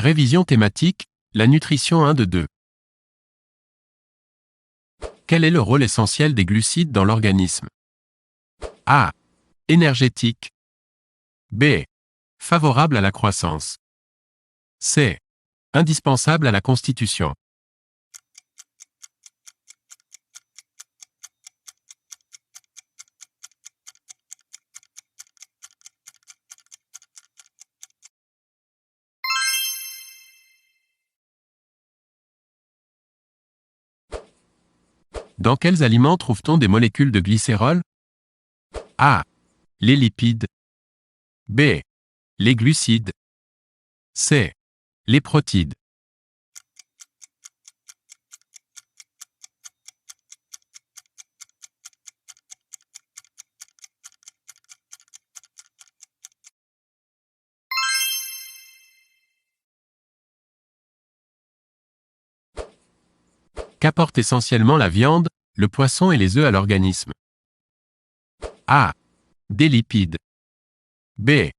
Révision thématique, la nutrition 1 de 2. Quel est le rôle essentiel des glucides dans l'organisme? A. Énergétique. B. Favorable à la croissance. C. Indispensable à la constitution. Dans quels aliments trouve-t-on des molécules de glycérol? A. Les lipides. B. Les glucides. C. Les protides. Qu'apportent essentiellement la viande, le poisson et les œufs à l'organisme? A. Des lipides. B.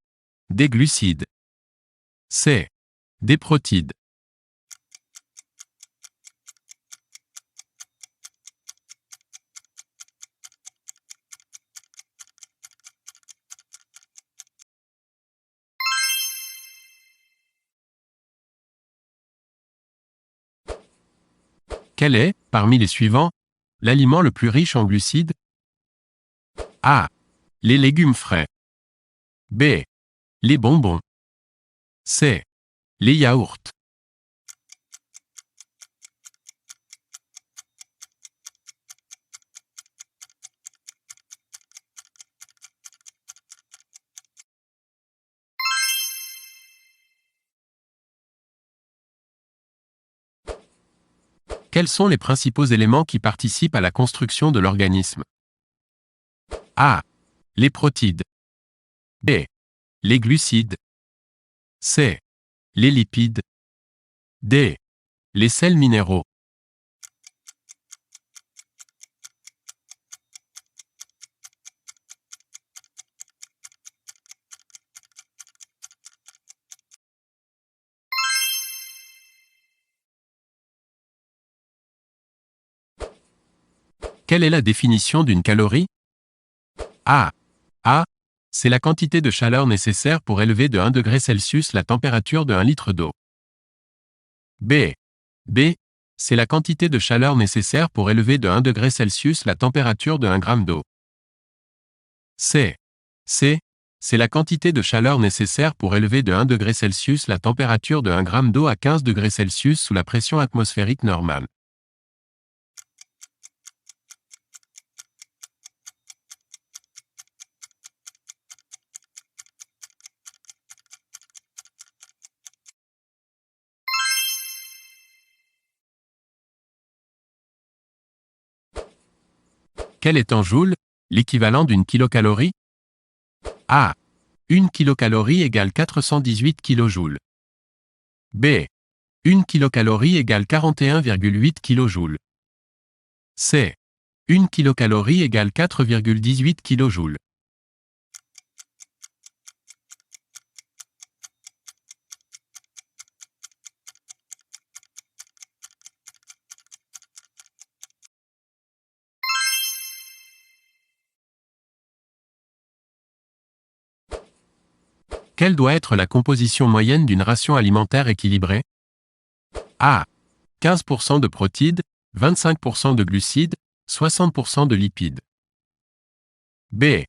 Des glucides. C. Des protides. Quel est, parmi les suivants, l'aliment le plus riche en glucides? A. Les légumes frais. B. Les bonbons. C. Les yaourts. Quels sont les principaux éléments qui participent à la construction de l'organisme? A. Les protides. B. Les glucides. C. Les lipides. D. Les sels minéraux. Quelle est la définition d'une calorie? A. C'est la quantité de chaleur nécessaire pour élever de 1 degré Celsius la température de 1 litre d'eau. B. C'est la quantité de chaleur nécessaire pour élever de 1 degré Celsius la température de 1 gramme d'eau. C. C'est la quantité de chaleur nécessaire pour élever de 1 degré Celsius la température de 1 gramme d'eau à 15 degrés Celsius sous la pression atmosphérique normale. Quel est en joules, l'équivalent d'une kilocalorie? A. 1 kilocalorie égale 418 kJ. B. 1 kilocalorie égale 41,8 kJ. C. 1 kilocalorie égale 4,18 kJ. Quelle doit être la composition moyenne d'une ration alimentaire équilibrée? A. 15% de protides, 25% de glucides, 60% de lipides. B.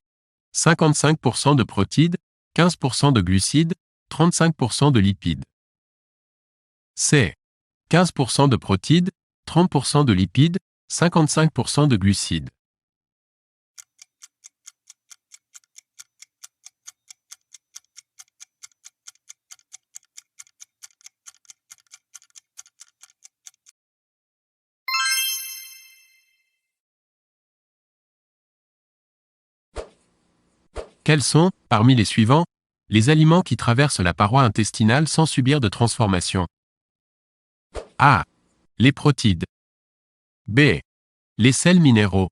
55% de protides, 15% de glucides, 35% de lipides. C. 15% de protides, 30% de lipides, 55% de glucides. Quels sont, parmi les suivants, les aliments qui traversent la paroi intestinale sans subir de transformation? A. Les protides. B. Les sels minéraux.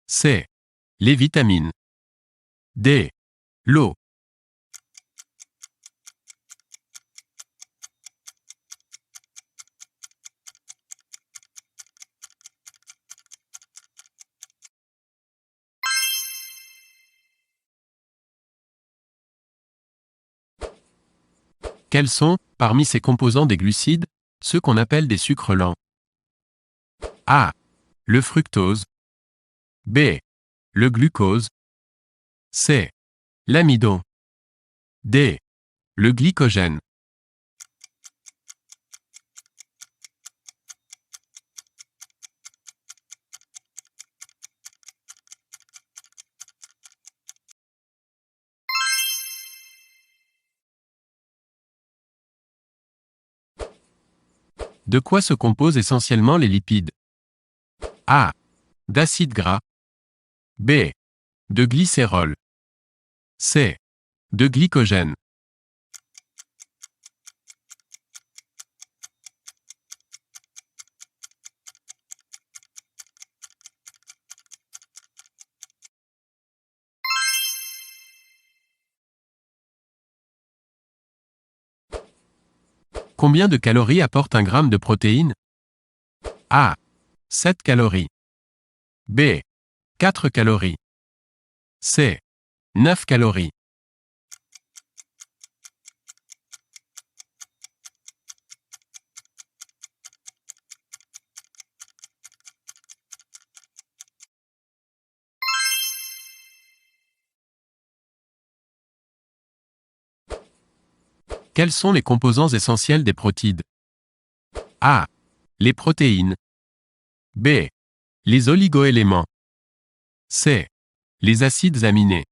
C. Les vitamines. D. L'eau. Quels sont, parmi ces composants des glucides, ceux qu'on appelle des sucres lents? A. Le fructose. B. Le glucose. C. L'amidon. D. Le glycogène. De quoi se composent essentiellement les lipides? A. D'acides gras. B. De glycérol. C. De glycogène. Combien de calories apporte un gramme de protéines? A. 7 calories. B. 4 calories. C. 9 calories. Quels sont les composants essentiels des protides? A. Les protéines. B. Les oligoéléments. C. Les acides aminés.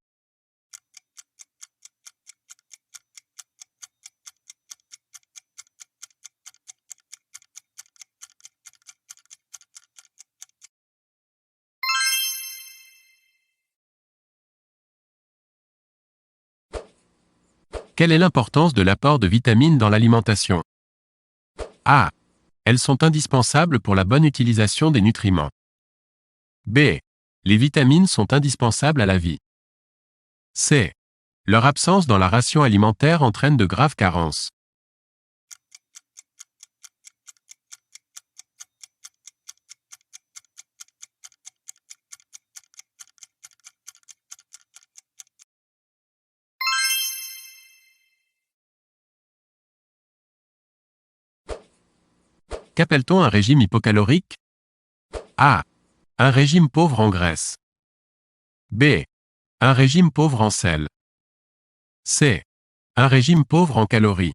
Quelle est l'importance de l'apport de vitamines dans l'alimentation? A. Elles sont indispensables pour la bonne utilisation des nutriments. B. Les vitamines sont indispensables à la vie. C. Leur absence dans la ration alimentaire entraîne de graves carences. Qu'appelle-t-on un régime hypocalorique? A. Un régime pauvre en graisse. B. Un régime pauvre en sel. C. Un régime pauvre en calories.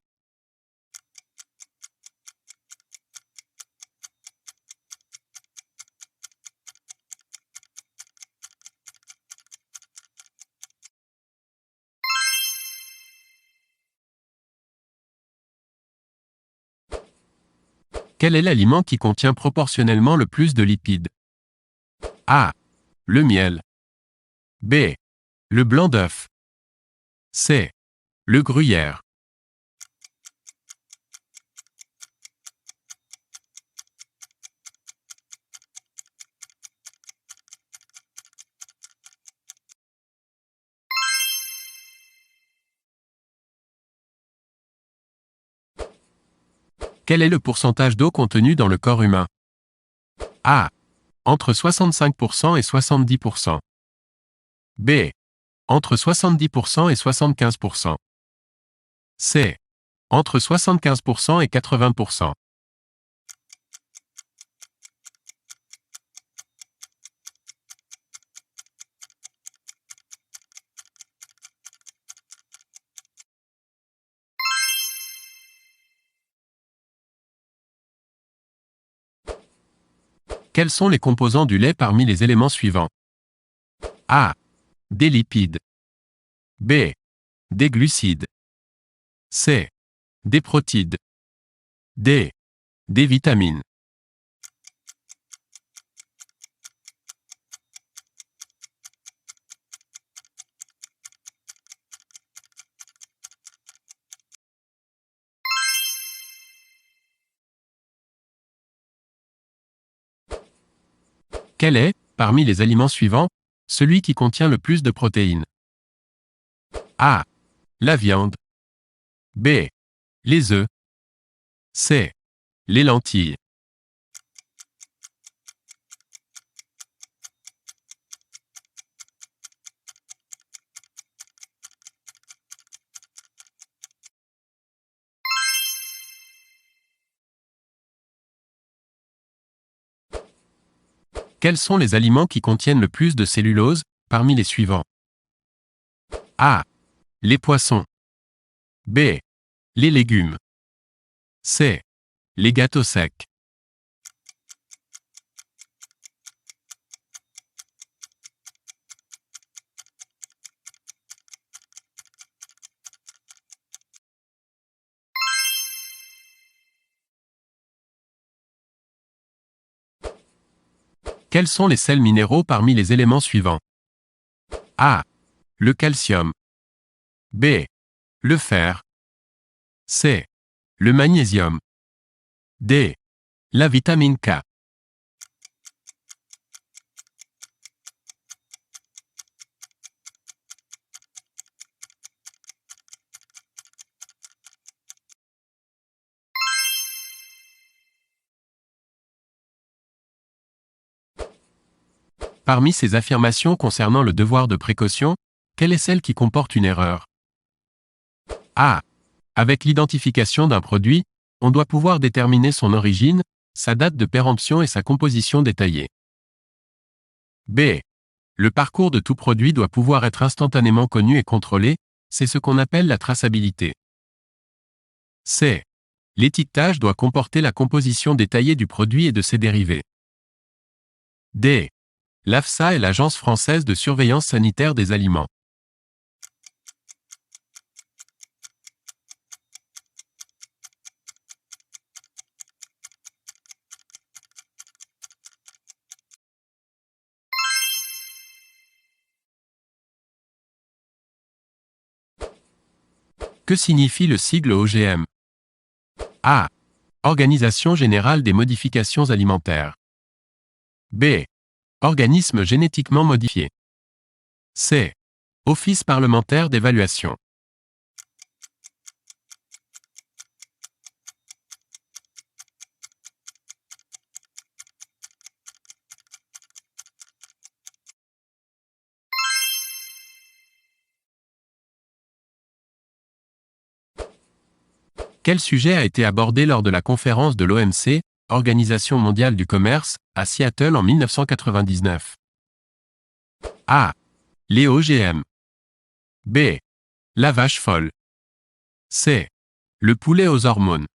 Quel est l'aliment qui contient proportionnellement le plus de lipides? A. Le miel. B. Le blanc d'œuf. C. Le gruyère. Quel est le pourcentage d'eau contenu dans le corps humain? A. Entre 65% et 70%. B. Entre 70% et 75%. C. Entre 75% et 80%. Quels sont les composants du lait parmi les éléments suivants? A. Des lipides. B. Des glucides. C. Des protides. D. Des vitamines. Quel est, parmi les aliments suivants, celui qui contient le plus de protéines? A. La viande. B. Les œufs. C. Les lentilles. Quels sont les aliments qui contiennent le plus de cellulose, parmi les suivants? A. Les poissons. B. Les légumes. C. Les gâteaux secs. Quels sont les sels minéraux parmi les éléments suivants? A. Le calcium. B. Le fer. C. Le magnésium. D. La vitamine K. Parmi ces affirmations concernant le devoir de précaution, quelle est celle qui comporte une erreur? A. Avec l'identification d'un produit, on doit pouvoir déterminer son origine, sa date de péremption et sa composition détaillée. B. Le parcours de tout produit doit pouvoir être instantanément connu et contrôlé, c'est ce qu'on appelle la traçabilité. C. L'étiquetage doit comporter la composition détaillée du produit et de ses dérivés. D. L'AFSA est l'Agence française de surveillance sanitaire des aliments. Que signifie le sigle OGM? A. Organisation générale des modifications alimentaires. B. Organisme génétiquement modifié. C. Office parlementaire d'évaluation. Quel sujet a été abordé lors de la conférence de l'OMC, Organisation mondiale du commerce, à Seattle en 1999? A. Les OGM. B. La vache folle. C. Le poulet aux hormones.